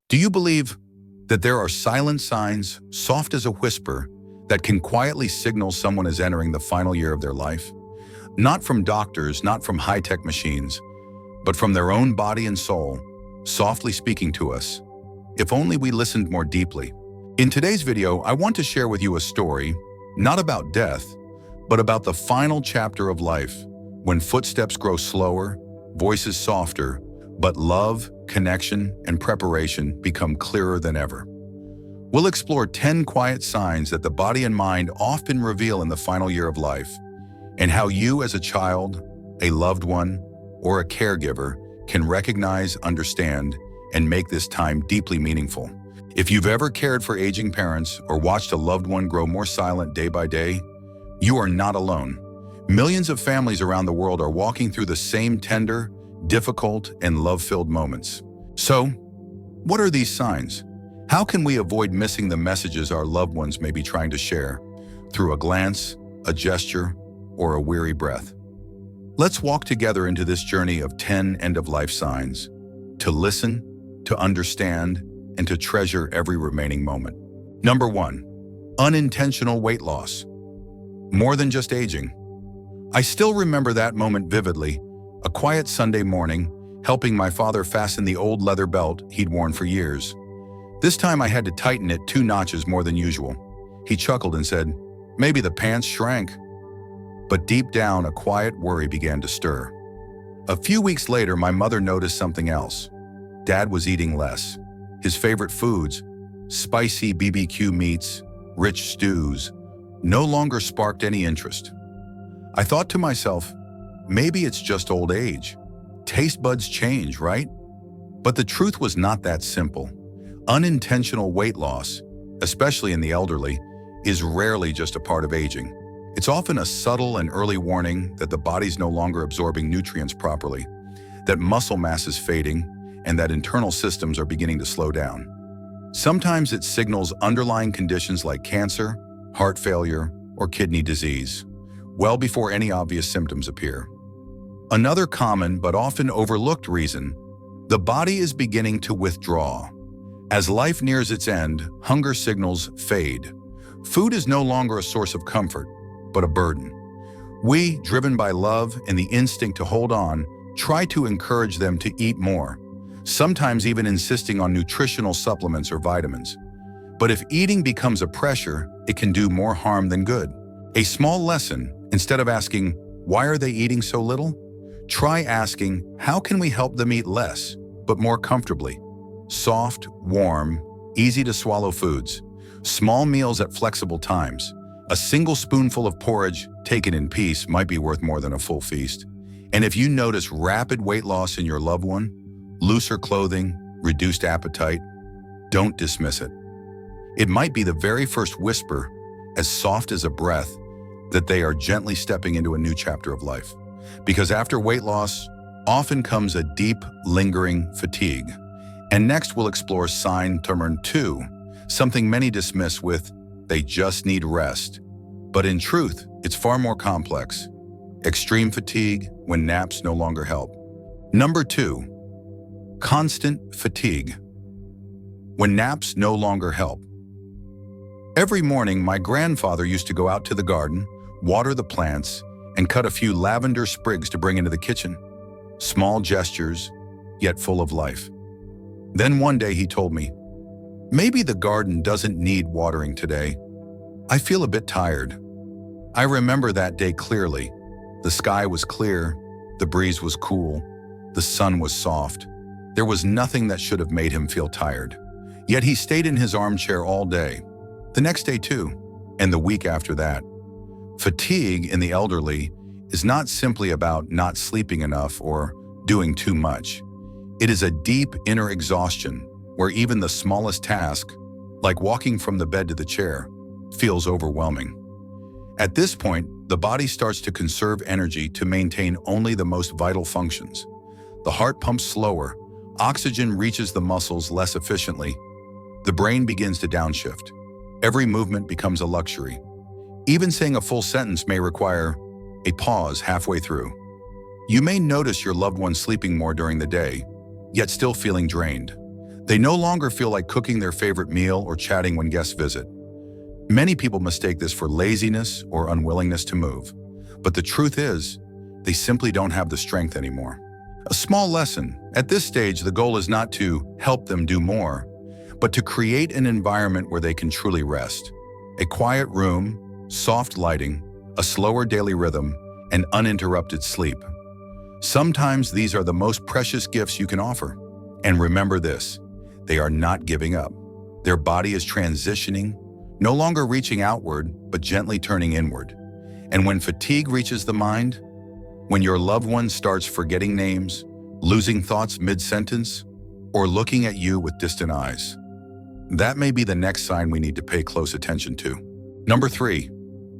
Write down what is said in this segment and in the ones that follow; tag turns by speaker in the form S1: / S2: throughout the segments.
S1: Do you believe that there are silent signs, soft as a whisper, that can quietly signal someone is entering the final year of their life? Not from doctors, not from high-tech machines, but from their own body and soul, softly speaking to us, if only we listened more deeply. In today's video, I want to share with you a story, not about death, but about the final chapter of life, when footsteps grow slower, voices softer, but love, connection, and preparation become clearer than ever. We'll explore 10 quiet signs that the body and mind often reveal in the final year of life, and how you as a child, a loved one, or a caregiver can recognize, understand, and make this time deeply meaningful. If you've ever cared for aging parents or watched a loved one grow more silent day by day, you are not alone. Millions of families around the world are walking through the same tender, difficult, and love-filled moments. So, what are these signs? How can we avoid missing the messages our loved ones may be trying to share through a glance, a gesture, or a weary breath? Let's walk together into this journey of 10 end-of-life signs, to listen, to understand, and to treasure every remaining moment. Number 1, unintentional weight loss. More than just aging. I still remember that moment vividly, a quiet Sunday morning, helping my father fasten the old leather belt he'd worn for years. This time I had to tighten it 2 notches more than usual. He chuckled and said, "Maybe the pants shrank." But deep down, a quiet worry began to stir. A few weeks later, my mother noticed something else. Dad was eating less. His favorite foods, spicy BBQ meats, rich stews, no longer sparked any interest. I thought to myself, maybe it's just old age. Taste buds change, right? But the truth was not that simple. Unintentional weight loss, especially in the elderly, is rarely just a part of aging. It's often a subtle and early warning that the body's no longer absorbing nutrients properly, that muscle mass is fading, and that internal systems are beginning to slow down. Sometimes it signals underlying conditions like cancer, heart failure, or kidney disease, well before any obvious symptoms appear. Another common but often overlooked reason, the body is beginning to withdraw. As life nears its end, hunger signals fade. Food is no longer a source of comfort, but a burden. We, driven by love and the instinct to hold on, try to encourage them to eat more, sometimes even insisting on nutritional supplements or vitamins. But if eating becomes a pressure, it can do more harm than good. A small lesson, instead of asking, "Why are they eating so little?" try asking, "How can we help them eat less, but more comfortably?" Soft, warm, easy to swallow foods, small meals at flexible times. A single spoonful of porridge taken in peace might be worth more than a full feast. And if you notice rapid weight loss in your loved one, looser clothing, reduced appetite, don't dismiss it. It might be the very first whisper, as soft as a breath, that they are gently stepping into a new chapter of life. Because after weight loss, often comes a deep, lingering fatigue. And next we'll explore sign number 2, something many dismiss with, "They just need rest." But in truth, it's far more complex. Extreme fatigue when naps no longer help. Number 2, constant fatigue when naps no longer help. Every morning, my grandfather used to go out to the garden, water the plants, and cut a few lavender sprigs to bring into the kitchen. Small gestures, yet full of life. Then one day he told me, "Maybe the garden doesn't need watering today. I feel a bit tired." I remember that day clearly. The sky was clear, the breeze was cool, the sun was soft. There was nothing that should have made him feel tired. Yet he stayed in his armchair all day, the next day too, and the week after that. Fatigue in the elderly is not simply about not sleeping enough or doing too much. It is a deep inner exhaustion where even the smallest task, like walking from the bed to the chair, feels overwhelming. At this point, the body starts to conserve energy to maintain only the most vital functions. The heart pumps slower, oxygen reaches the muscles less efficiently, the brain begins to downshift. Every movement becomes a luxury. Even saying a full sentence may require a pause halfway through. You may notice your loved one sleeping more during the day, yet still feeling drained. They no longer feel like cooking their favorite meal or chatting when guests visit. Many people mistake this for laziness or unwillingness to move. But the truth is, they simply don't have the strength anymore. A small lesson. At this stage, the goal is not to help them do more, but to create an environment where they can truly rest. A quiet room, soft lighting, a slower daily rhythm, and uninterrupted sleep. Sometimes these are the most precious gifts you can offer. And remember this, they are not giving up. Their body is transitioning, no longer reaching outward, but gently turning inward. And when fatigue reaches the mind, when your loved one starts forgetting names, losing thoughts mid-sentence, or looking at you with distant eyes, that may be the next sign we need to pay close attention to. Number 3,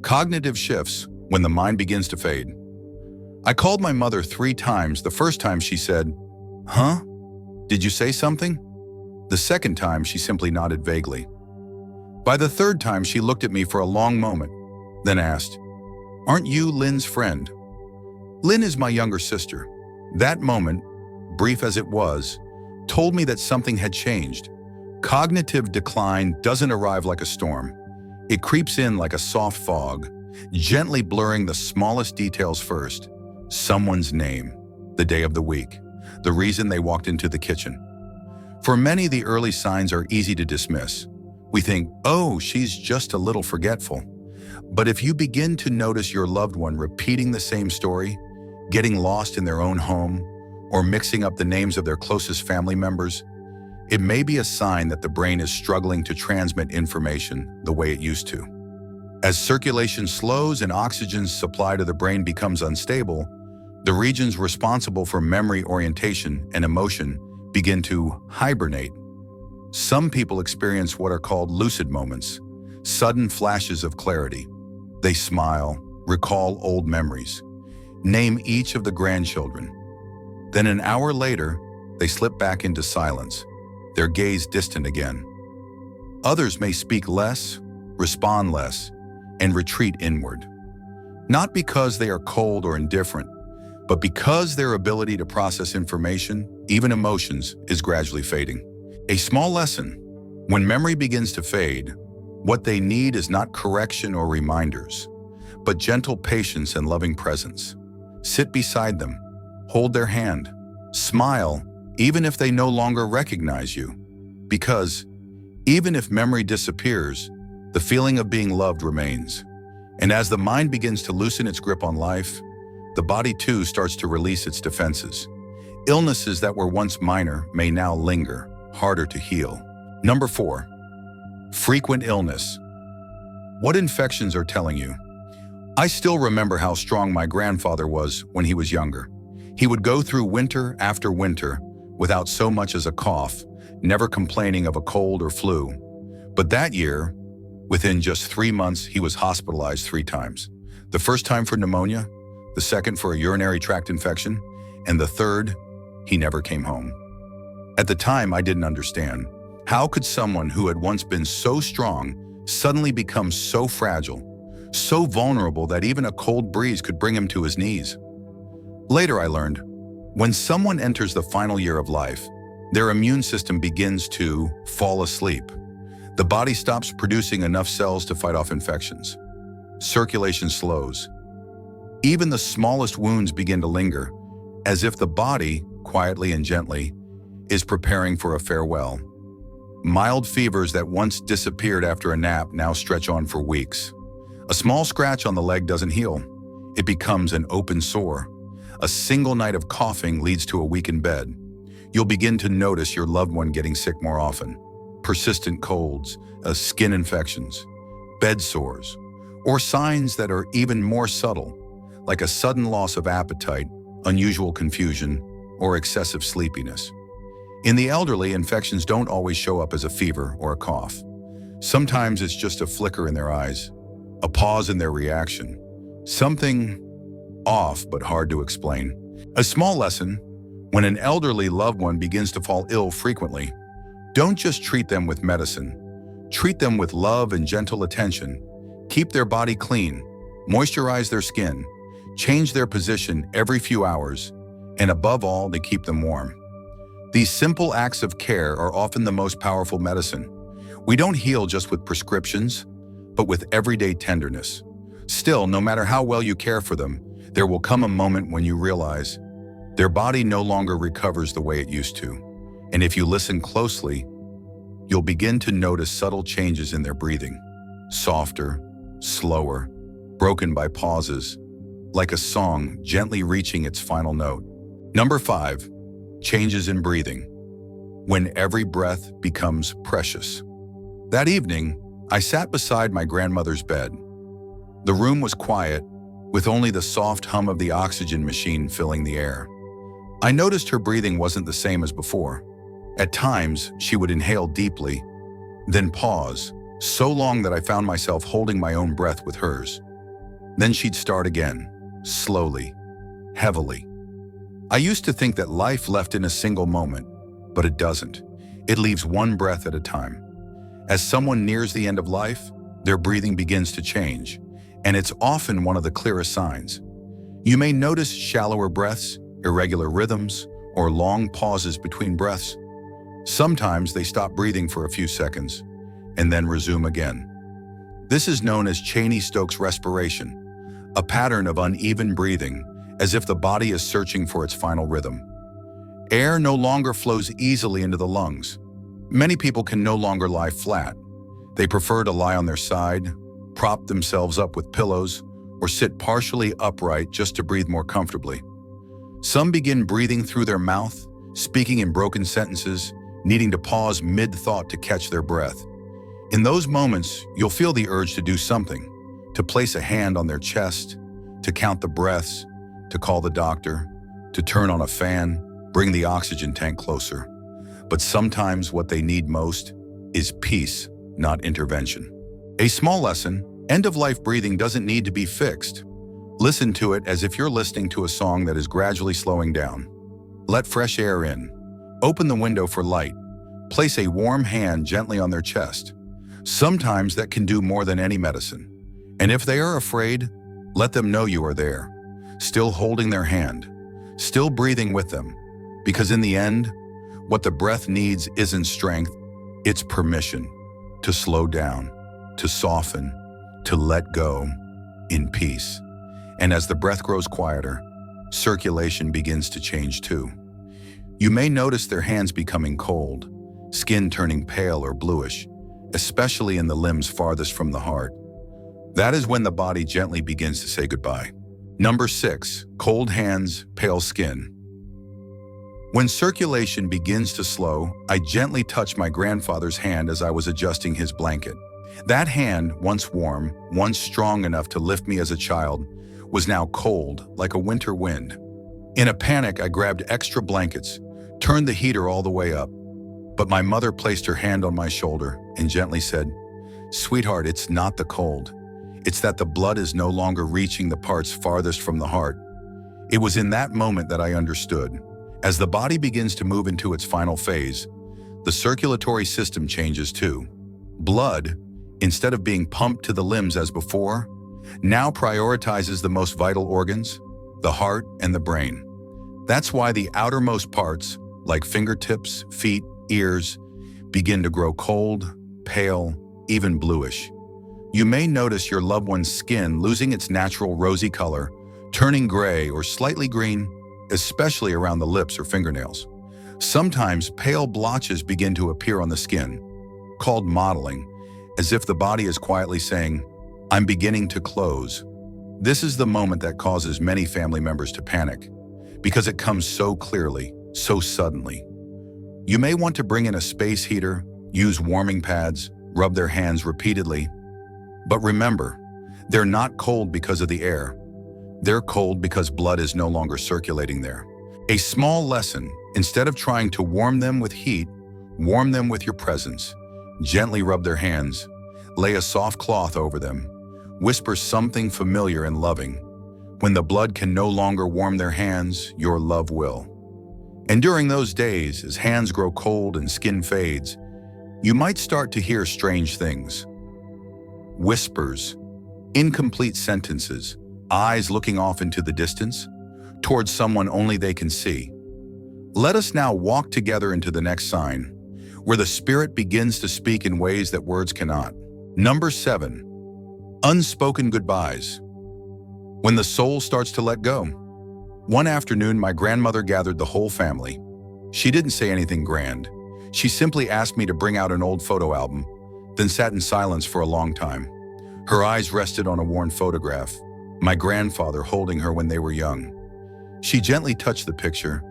S1: cognitive shifts when the mind begins to fade. I called my mother 3 times. The first time she said, "Huh? Did you say something?" The second time she simply nodded vaguely. By the third time she looked at me for a long moment, then asked, "Aren't you Lynn's friend?" Lynn is my younger sister. That moment, brief as it was, told me that something had changed. Cognitive decline doesn't arrive like a storm. It creeps in like a soft fog, gently blurring the smallest details first. Someone's name, the day of the week, the reason they walked into the kitchen. For many, the early signs are easy to dismiss. We think, oh, she's just a little forgetful. But if you begin to notice your loved one repeating the same story, getting lost in their own home, or mixing up the names of their closest family members, it may be a sign that the brain is struggling to transmit information the way it used to. As circulation slows and oxygen's supply to the brain becomes unstable, the regions responsible for memory, orientation, and emotion begin to hibernate. Some people experience what are called lucid moments, sudden flashes of clarity. They smile, recall old memories, name each of the grandchildren. Then an hour later, they slip back into silence, their gaze distant again. Others may speak less, respond less, and retreat inward. Not because they are cold or indifferent, but because their ability to process information, even emotions, is gradually fading. A small lesson: when memory begins to fade, what they need is not correction or reminders, but gentle patience and loving presence. Sit beside them, hold their hand, smile, even if they no longer recognize you. Because even if memory disappears, the feeling of being loved remains. And as the mind begins to loosen its grip on life, the body too starts to release its defenses. Illnesses that were once minor may now linger, harder to heal. Number 4, frequent illness. What infections are telling you? I still remember how strong my grandfather was when he was younger. He would go through winter after winter without so much as a cough, never complaining of a cold or flu. But that year, within just 3 months, he was hospitalized 3 times. The first time for pneumonia, the second for a urinary tract infection, and the third, he never came home. At the time, I didn't understand. How could someone who had once been so strong suddenly become so fragile, so vulnerable that even a cold breeze could bring him to his knees? Later I learned, when someone enters the final year of life, their immune system begins to fall asleep. The body stops producing enough cells to fight off infections. Circulation slows. Even the smallest wounds begin to linger, as if the body, quietly and gently, is preparing for a farewell. Mild fevers that once disappeared after a nap now stretch on for weeks. A small scratch on the leg doesn't heal. It becomes an open sore. A single night of coughing leads to a week in bed. You'll begin to notice your loved one getting sick more often. Persistent colds, skin infections, bed sores, or signs that are even more subtle, like a sudden loss of appetite, unusual confusion, or excessive sleepiness. In the elderly, infections don't always show up as a fever or a cough. Sometimes it's just a flicker in their eyes, a pause in their reaction, something off but hard to explain. A small lesson: when an elderly loved one begins to fall ill frequently, don't just treat them with medicine. Treat them with love and gentle attention. Keep their body clean, moisturize their skin, change their position every few hours, and above all, to keep them warm. These simple acts of care are often the most powerful medicine. We don't heal just with prescriptions, but with everyday tenderness. Still, no matter how well you care for them, there will come a moment when you realize their body no longer recovers the way it used to. And if you listen closely, you'll begin to notice subtle changes in their breathing. Softer, slower, broken by pauses, like a song gently reaching its final note. Number 5, changes in breathing. When every breath becomes precious. That evening, I sat beside my grandmother's bed. The room was quiet, with only the soft hum of the oxygen machine filling the air. I noticed her breathing wasn't the same as before. At times, she would inhale deeply, then pause, so long that I found myself holding my own breath with hers. Then she'd start again, slowly, heavily. I used to think that life left in a single moment, but it doesn't. It leaves one breath at a time. As someone nears the end of life, their breathing begins to change, and it's often one of the clearest signs. You may notice shallower breaths, irregular rhythms, or long pauses between breaths. Sometimes they stop breathing for a few seconds, and then resume again. This is known as Cheney-Stokes respiration, a pattern of uneven breathing, as if the body is searching for its final rhythm. Air no longer flows easily into the lungs. Many people can no longer lie flat. They prefer to lie on their side, prop themselves up with pillows, or sit partially upright just to breathe more comfortably. Some begin breathing through their mouth, speaking in broken sentences, needing to pause mid-thought to catch their breath. In those moments, you'll feel the urge to do something, to place a hand on their chest, to count the breaths, to call the doctor, to turn on a fan, bring the oxygen tank closer. But sometimes what they need most is peace, not intervention. A small lesson: end-of-life breathing doesn't need to be fixed. Listen to it as if you're listening to a song that is gradually slowing down. Let fresh air in. Open the window for light. Place a warm hand gently on their chest. Sometimes that can do more than any medicine. And if they are afraid, let them know you are there, still holding their hand, still breathing with them. Because in the end, what the breath needs isn't strength, it's permission to slow down, to soften, to let go in peace. And as the breath grows quieter, circulation begins to change too. You may notice their hands becoming cold, skin turning pale or bluish, especially in the limbs farthest from the heart. That is when the body gently begins to say goodbye. Number 6, cold hands, pale skin. When circulation begins to slow, I gently touch my grandfather's hand as I was adjusting his blanket. That hand, once warm, once strong enough to lift me as a child, was now cold, like a winter wind. In a panic, I grabbed extra blankets, turned the heater all the way up. But my mother placed her hand on my shoulder and gently said, "Sweetheart, it's not the cold. It's that the blood is no longer reaching the parts farthest from the heart." It was in that moment that I understood. As the body begins to move into its final phase, the circulatory system changes too. Blood, instead of being pumped to the limbs as before, now prioritizes the most vital organs, the heart and the brain. That's why the outermost parts, like fingertips, feet, ears, begin to grow cold, pale, even bluish. You may notice your loved one's skin losing its natural rosy color, turning gray or slightly green, especially around the lips or fingernails. Sometimes pale blotches begin to appear on the skin, called mottling, as if the body is quietly saying, "I'm beginning to close." This is the moment that causes many family members to panic, because it comes so clearly, so suddenly. You may want to bring in a space heater, use warming pads, rub their hands repeatedly. But remember, they're not cold because of the air. They're cold because blood is no longer circulating there. A small lesson: instead of trying to warm them with heat, warm them with your presence. Gently rub their hands, lay a soft cloth over them, whisper something familiar and loving. When the blood can no longer warm their hands, your love will. And during those days, as hands grow cold and skin fades, you might start to hear strange things. Whispers, incomplete sentences, eyes looking off into the distance, towards someone only they can see. Let us now walk together into the next sign, where the spirit begins to speak in ways that words cannot. Number 7. Unspoken goodbyes. When the soul starts to let go. One afternoon, my grandmother gathered the whole family. She didn't say anything grand. She simply asked me to bring out an old photo album, then sat in silence for a long time. Her eyes rested on a worn photograph, my grandfather holding her when they were young. She gently touched the picture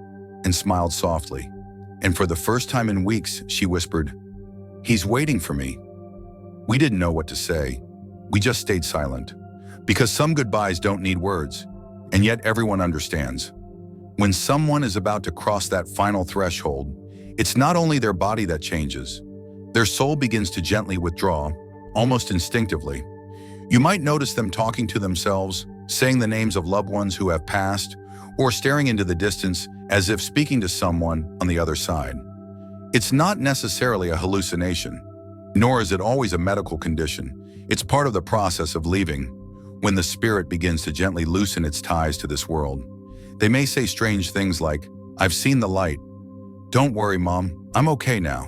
S1: and smiled softly. And for the first time in weeks, she whispered, "He's waiting for me." We didn't know what to say. We just stayed silent. Because some goodbyes don't need words, and yet everyone understands. When someone is about to cross that final threshold, it's not only their body that changes. Their soul begins to gently withdraw, almost instinctively. You might notice them talking to themselves, saying the names of loved ones who have passed, or staring into the distance as if speaking to someone on the other side. It's not necessarily a hallucination, nor is it always a medical condition. It's part of the process of leaving, when the spirit begins to gently loosen its ties to this world. They may say strange things like, "I've seen the light. Don't worry, Mom, I'm okay now.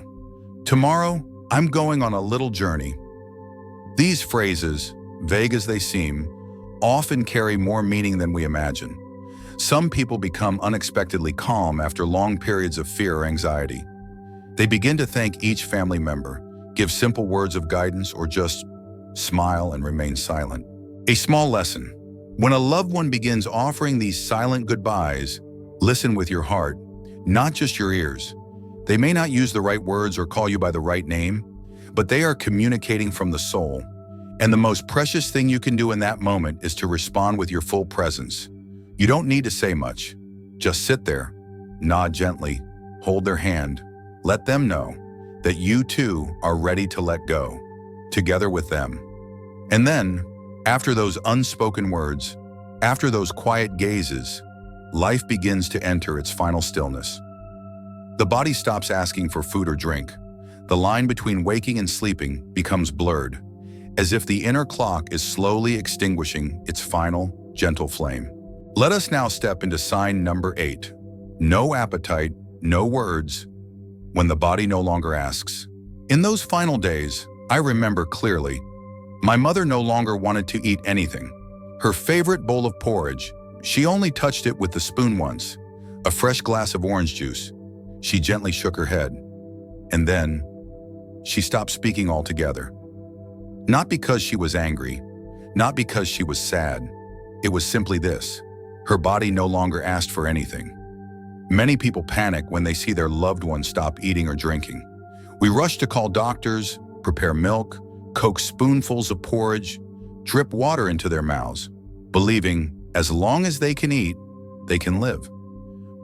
S1: Tomorrow, I'm going on a little journey." These phrases, vague as they seem, often carry more meaning than we imagine. Some people become unexpectedly calm after long periods of fear or anxiety. They begin to thank each family member, give simple words of guidance, or just smile and remain silent. A small lesson. When a loved one begins offering these silent goodbyes, listen with your heart, not just your ears. They may not use the right words or call you by the right name, but they are communicating from the soul. And the most precious thing you can do in that moment is to respond with your full presence. You don't need to say much. Just sit there, nod gently, hold their hand, let them know that you too are ready to let go, together with them. And then, after those unspoken words, after those quiet gazes, life begins to enter its final stillness. The body stops asking for food or drink. The line between waking and sleeping becomes blurred, as if the inner clock is slowly extinguishing its final, gentle flame. Let us now step into sign number 8. No appetite, no words, when the body no longer asks. In those final days, I remember clearly, my mother no longer wanted to eat anything. Her favorite bowl of porridge, she only touched it with the spoon once. A fresh glass of orange juice. She gently shook her head. And then, she stopped speaking altogether. Not because she was angry, not because she was sad. It was simply this. Her body no longer asked for anything. Many people panic when they see their loved one stop eating or drinking. We rush to call doctors, prepare milk, coax spoonfuls of porridge, drip water into their mouths, believing as long as they can eat, they can live.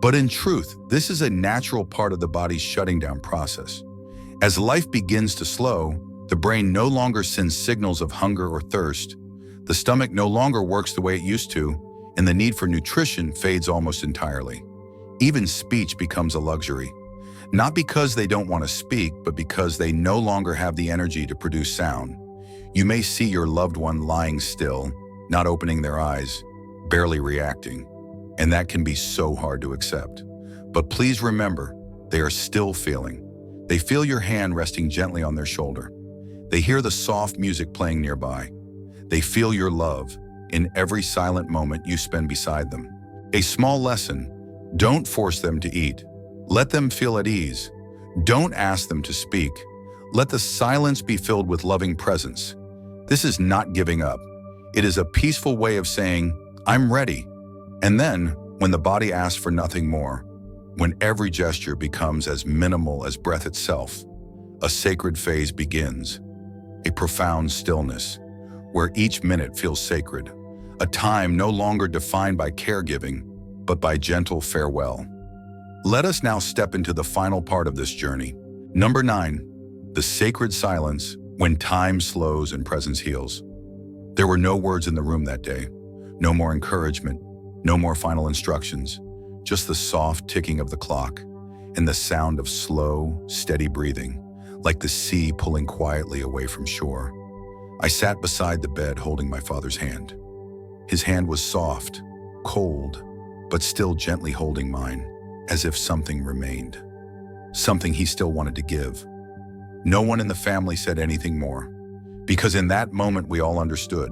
S1: But in truth, this is a natural part of the body's shutting down process. As life begins to slow, the brain no longer sends signals of hunger or thirst, the stomach no longer works the way it used to, and the need for nutrition fades almost entirely. Even speech becomes a luxury. Not because they don't want to speak, but because they no longer have the energy to produce sound. You may see your loved one lying still, not opening their eyes, barely reacting, and that can be so hard to accept. But please remember, they are still feeling. They feel your hand resting gently on their shoulder. They hear the soft music playing nearby. They feel your love in every silent moment you spend beside them. A small lesson: don't force them to eat. Let them feel at ease. Don't ask them to speak. Let the silence be filled with loving presence. This is not giving up. It is a peaceful way of saying, "I'm ready." And then, when the body asks for nothing more, when every gesture becomes as minimal as breath itself, a sacred phase begins. A profound stillness, where each minute feels sacred. A time no longer defined by caregiving, but by gentle farewell. Let us now step into the final part of this journey. Number 9, the sacred silence when time slows and presence heals. There were no words in the room that day. No more encouragement, no more final instructions, just the soft ticking of the clock and the sound of slow, steady breathing, like the sea pulling quietly away from shore. I sat beside the bed holding my father's hand. His hand was soft, cold, but still gently holding mine. as if something remained, something he still wanted to give. No one in the family said anything more, because in that moment we all understood.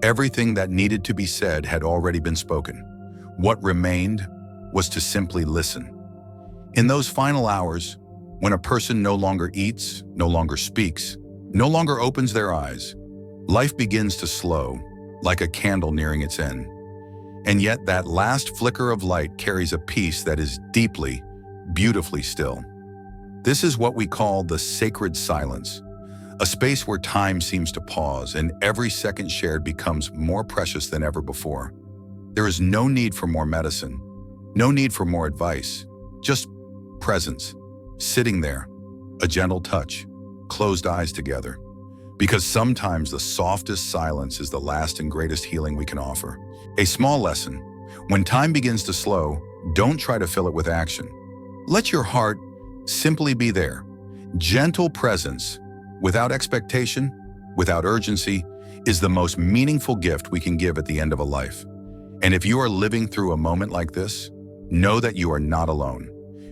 S1: Everything that needed to be said had already been spoken. What remained was to simply listen. In those final hours, when a person no longer eats, no longer speaks, no longer opens their eyes, life begins to slow, like a candle nearing its end. And yet that last flicker of light carries a peace that is deeply, beautifully still. This is what we call the sacred silence, a space where time seems to pause and every second shared becomes more precious than ever before. There is no need for more medicine, no need for more advice, just presence, sitting there, a gentle touch, closed eyes together. Because sometimes the softest silence is the last and greatest healing we can offer. A small lesson: when time begins to slow, don't try to fill it with action. Let your heart simply be there. Gentle presence, without expectation, without urgency, is the most meaningful gift we can give at the end of a life. And if you are living through a moment like this, know that you are not alone.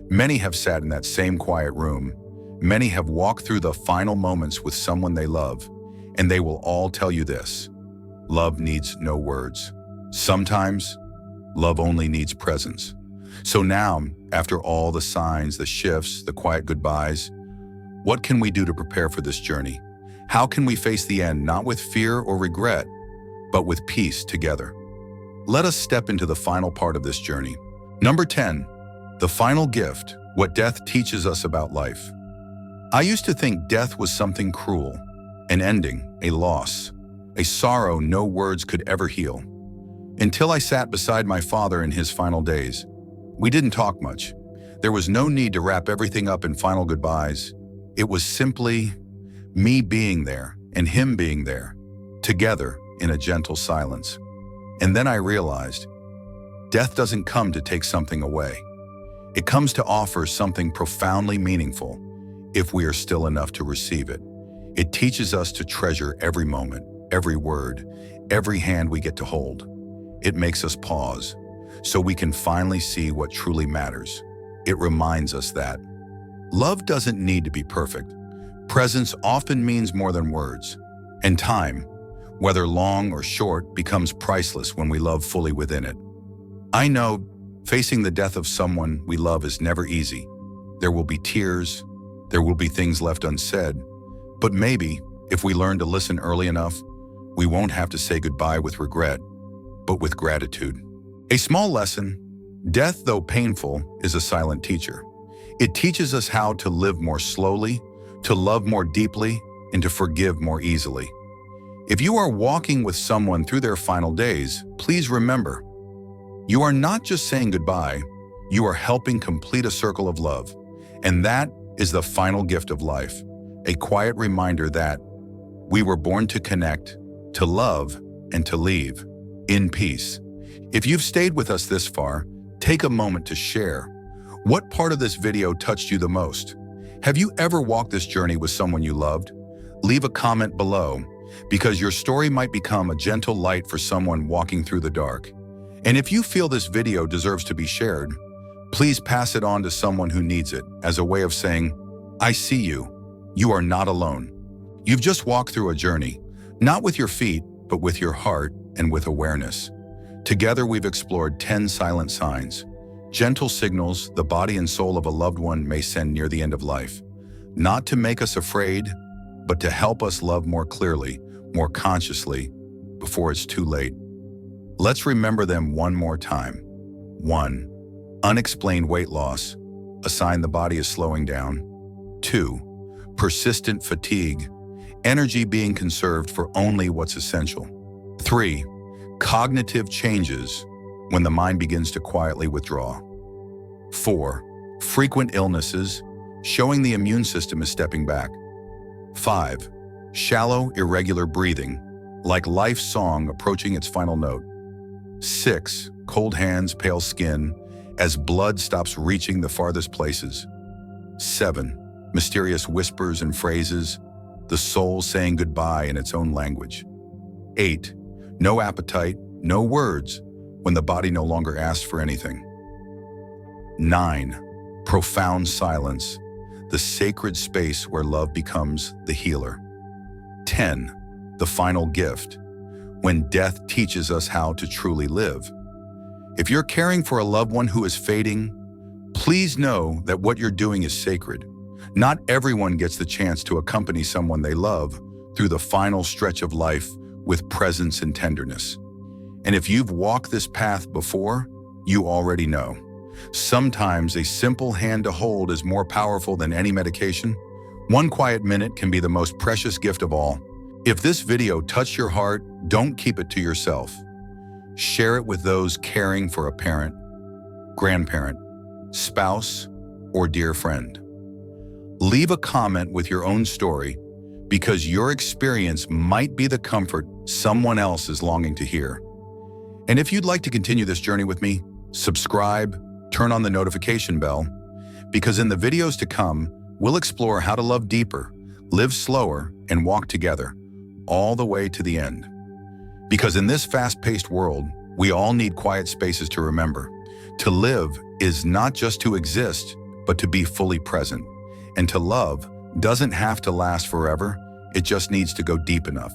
S1: Many have sat in that same quiet room. Many have walked through the final moments with someone they love, and they will all tell you this: love needs no words. Sometimes, love only needs presence. So now, after all the signs, the shifts, the quiet goodbyes, what can we do to prepare for this journey? How can we face the end not with fear or regret, but with peace together? Let us step into the final part of this journey. Number 10, the final gift, what death teaches us about life. I used to think death was something cruel, an ending, a loss, a sorrow no words could ever heal. Until I sat beside my father in his final days. We didn't talk much. There was no need to wrap everything up in final goodbyes. It was simply me being there and him being there, together in a gentle silence. And then I realized, death doesn't come to take something away. It comes to offer something profoundly meaningful, if we are still enough to receive it. It teaches us to treasure every moment, every word, every hand we get to hold. It makes us pause, so we can finally see what truly matters. It reminds us that love doesn't need to be perfect. Presence often means more than words. And time, whether long or short, becomes priceless when we love fully within it. I know facing the death of someone we love is never easy. There will be tears, there will be things left unsaid, but maybe, if we learn to listen early enough, we won't have to say goodbye with regret, but with gratitude. A small lesson: death, though painful, is a silent teacher. It teaches us how to live more slowly, to love more deeply, and to forgive more easily. If you are walking with someone through their final days, please remember, you are not just saying goodbye, you are helping complete a circle of love. And that is the final gift of life, a quiet reminder that we were born to connect, to love, and to leave in peace. If you've stayed with us this far, take a moment to share. What part of this video touched you the most? Have you ever walked this journey with someone you loved? Leave a comment below, because your story might become a gentle light for someone walking through the dark. And if you feel this video deserves to be shared, please pass it on to someone who needs it as a way of saying, I see you. You are not alone. You've just walked through a journey, not with your feet, but with your heart and with awareness. Together we've explored 10 silent signs, gentle signals the body and soul of a loved one may send near the end of life, not to make us afraid, but to help us love more clearly, more consciously, before it's too late. Let's remember them one more time. 1. Unexplained weight loss, a sign the body is slowing down. 2. Persistent fatigue, energy being conserved for only what's essential. 3. Cognitive changes, when the mind begins to quietly withdraw. 4. Frequent illnesses, showing the immune system is stepping back. 5. Shallow, irregular breathing, like life's song approaching its final note. 6. Cold hands, pale skin, as blood stops reaching the farthest places. 7. Mysterious whispers and phrases, the soul saying goodbye in its own language. 8. No appetite, no words, when the body no longer asks for anything. 9. Profound silence, the sacred space where love becomes the healer. 10. The final gift, when death teaches us how to truly live. If you're caring for a loved one who is fading, please know that what you're doing is sacred. Not everyone gets the chance to accompany someone they love through the final stretch of life with presence and tenderness. And if you've walked this path before, you already know. Sometimes a simple hand to hold is more powerful than any medication. One quiet minute can be the most precious gift of all. If this video touched your heart, don't keep it to yourself. Share it with those caring for a parent, grandparent, spouse, or dear friend. Leave a comment with your own story, because your experience might be the comfort someone else is longing to hear. And if you'd like to continue this journey with me, subscribe, turn on the notification bell, because in the videos to come, we'll explore how to love deeper, live slower, and walk together, all the way to the end. Because in this fast-paced world, we all need quiet spaces to remember. To live is not just to exist, but to be fully present. And to love doesn't have to last forever, it just needs to go deep enough.